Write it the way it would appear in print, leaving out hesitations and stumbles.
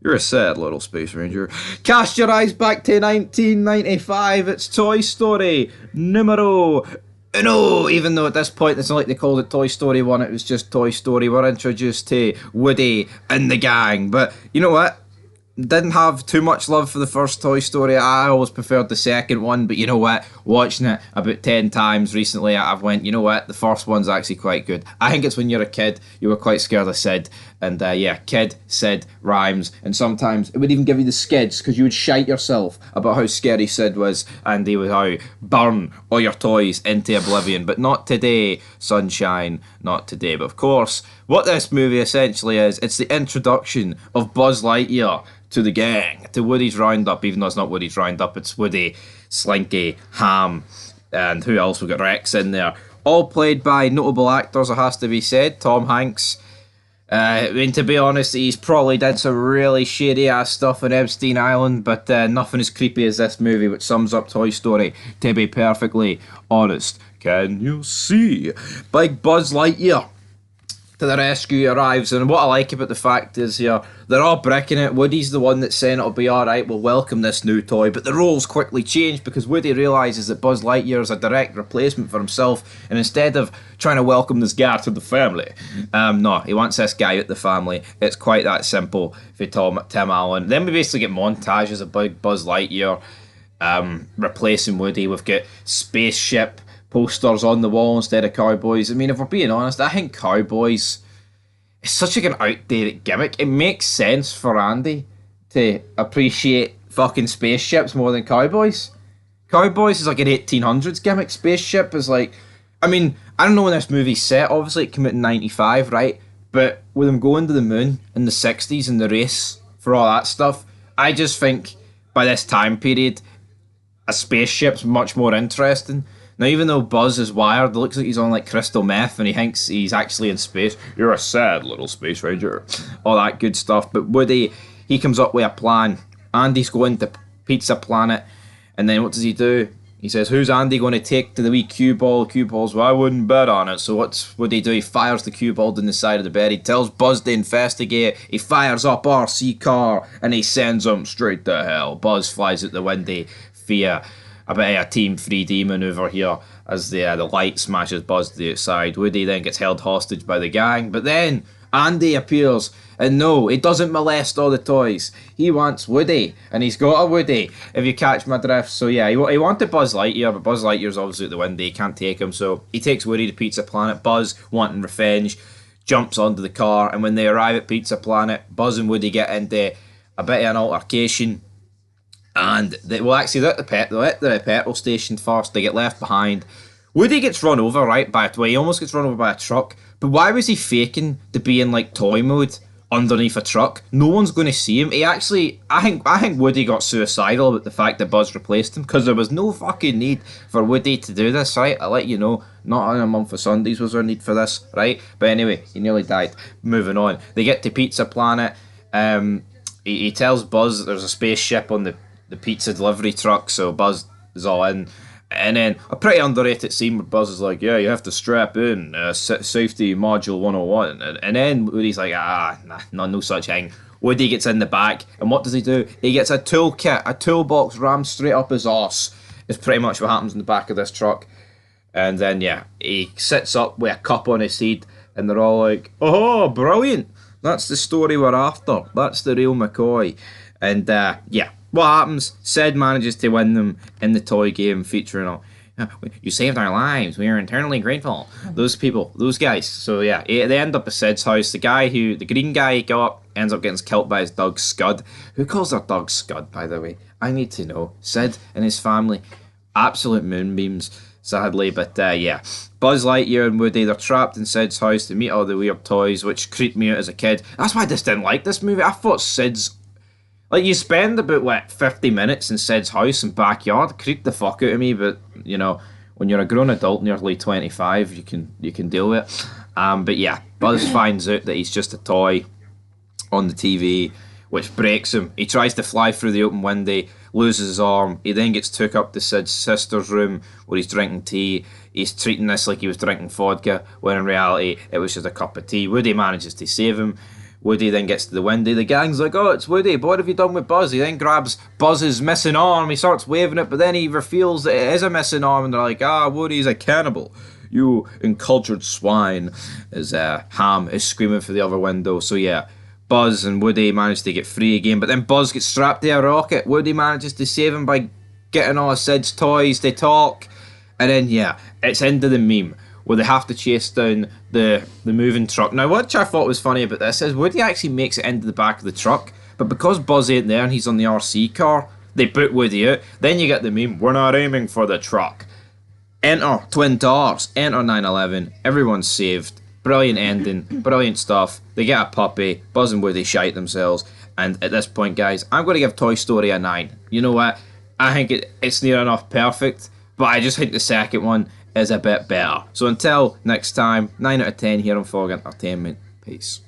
You're a sad little Space Ranger. Cast your eyes back to 1995. It's Toy Story numero uno. Even though at this point it's not like they called it Toy Story 1, it was just Toy Story. We're introduced to Woody and the gang. But you know what? Didn't have too much love for the first Toy Story. I always preferred the second one, but you know what? Watching it about 10 times recently, I've went, you know what? The first one's actually quite good. I think it's when you're a kid, you were quite scared of Sid. And yeah, kid, Sid, rhymes. And sometimes it would even give you the skids because you would shite yourself about how scary Sid was and he would how burn all your toys into oblivion. But not today, sunshine, not today. But of course, what this movie essentially is, it's the introduction of Buzz Lightyear to the gang, to Woody's Roundup, even though it's not Woody's Roundup, it's Woody, Slinky, Ham, and who else? We've got Rex in there. All played by notable actors, it has to be said. Tom Hanks. I mean, to be honest, he's probably did some really shady ass stuff on Epstein Island, but nothing as creepy as this movie, which sums up Toy Story, to be perfectly honest. Can you see? Big Buzz Lightyear to the rescue arrives, and what I like about the fact is here, they're all bricking it. Woody's the one that's saying it'll be alright, we'll welcome this new toy, but the roles quickly change because Woody realises that Buzz Lightyear is a direct replacement for himself, and instead of trying to welcome this guy to the family, no, he wants this guy at the family. It's quite that simple for Tim Allen. Then we basically get montages of Buzz Lightyear replacing Woody. We've got spaceship posters on the wall instead of cowboys. I mean, if we're being honest, I think cowboys is such like an outdated gimmick. It makes sense for Andy to appreciate fucking spaceships more than cowboys. Cowboys is like an 1800s gimmick. Spaceship is like, I mean, I don't know when this movie's set. Obviously, it came out in 95, right? But with them going to the moon in the 60s and the race for all that stuff, I just think by this time period, a spaceship's much more interesting. Now, even though Buzz is wired, it looks like he's on like crystal meth and he thinks he's actually in space. You're a sad little Space Ranger. All that good stuff. But Woody, he comes up with a plan. Andy's going to Pizza Planet. And then what does he do? He says, who's Andy going to take to the wee cue ball? Cue balls, well, I wouldn't bet on it. So what's Woody do? He fires the cue ball down the side of the bed. He tells Buzz to investigate. He fires up RC car and he sends him straight to hell. Buzz flies out the window via a bit of a Team 3D manoeuvre here as the light smashes Buzz to the outside. Woody then gets held hostage by the gang, but then Andy appears, and no, he doesn't molest all the toys. He wants Woody, and he's got a Woody, if you catch my drift. So yeah, he wanted Buzz Lightyear, but Buzz Lightyear's obviously at the window, he can't take him, so he takes Woody to Pizza Planet. Buzz, wanting revenge, jumps onto the car, and when they arrive at Pizza Planet, Buzz and Woody get into a bit of an altercation. And they're at the petrol station first. They get left behind. Woody gets run over, right? He almost gets run over by a truck. But why was he faking to be in like toy mode underneath a truck? No one's going to see him. I think Woody got suicidal about the fact that Buzz replaced him because there was no fucking need for Woody to do this, right? I'll let you know. Not on a month of Sundays was there need for this, right? But anyway, he nearly died. Moving on. They get to Pizza Planet. He tells Buzz that there's a spaceship on the pizza delivery truck, so Buzz is all in. And then a pretty underrated scene where Buzz is like, yeah, you have to strap in safety module 101. And then Woody's like, no such thing. Woody gets in the back, and what does he do? He gets a toolkit, a toolbox rammed straight up his arse. It's pretty much what happens in the back of this truck. And then, yeah, he sits up with a cup on his head, and they're all like, oh, brilliant. That's the story we're after. That's the real McCoy. And, yeah. What happens? Sid manages to win them in the toy game featuring you saved our lives. We are eternally grateful. Those people, those guys. So yeah, they end up at Sid's house. The green guy ends up getting killed by his dog Scud. Who calls their dog Scud, by the way? I need to know. Sid and his family. Absolute moonbeams, sadly. But yeah, Buzz Lightyear and Woody, they're trapped in Sid's house to meet all the weird toys, which creeped me out as a kid. That's why I just didn't like this movie. I thought Sid's... Like, you spend about, 50 minutes in Sid's house and backyard, it creeped the fuck out of me, but, you know, when you're a grown adult, nearly 25, you can deal with it. But yeah, Buzz finds out that he's just a toy on the TV, which breaks him. He tries to fly through the open window, loses his arm. He then gets took up to Sid's sister's room where he's drinking tea. He's treating this like he was drinking vodka, when in reality, it was just a cup of tea. Woody manages to save him. Woody then gets to the window. The gang's like, oh, it's Woody, but what have you done with Buzz? He then grabs Buzz's missing arm. He starts waving it, but then he reveals that it is a missing arm, and they're like, Woody's a cannibal. You uncultured swine. As Ham is screaming for the other window. So yeah, Buzz and Woody manage to get free again, but then Buzz gets strapped to a rocket. Woody manages to save him by getting all of Sid's toys to talk. And then, yeah, it's into the meme where they have to chase down the moving truck. Now, what I thought was funny about this is Woody actually makes it into the back of the truck, but because Buzz ain't there and he's on the RC car, they put Woody out. Then you get the meme, we're not aiming for the truck. Enter Twin Towers, enter 9/11, everyone's saved. Brilliant ending, brilliant stuff. They get a puppy, Buzz and Woody shite themselves, and at this point, guys, I'm going to give Toy Story a 9. You know what? I think it's near enough perfect, but I just think the second one is a bit better. So until next time, 9 out of 10 here on Fog Entertainment. Peace.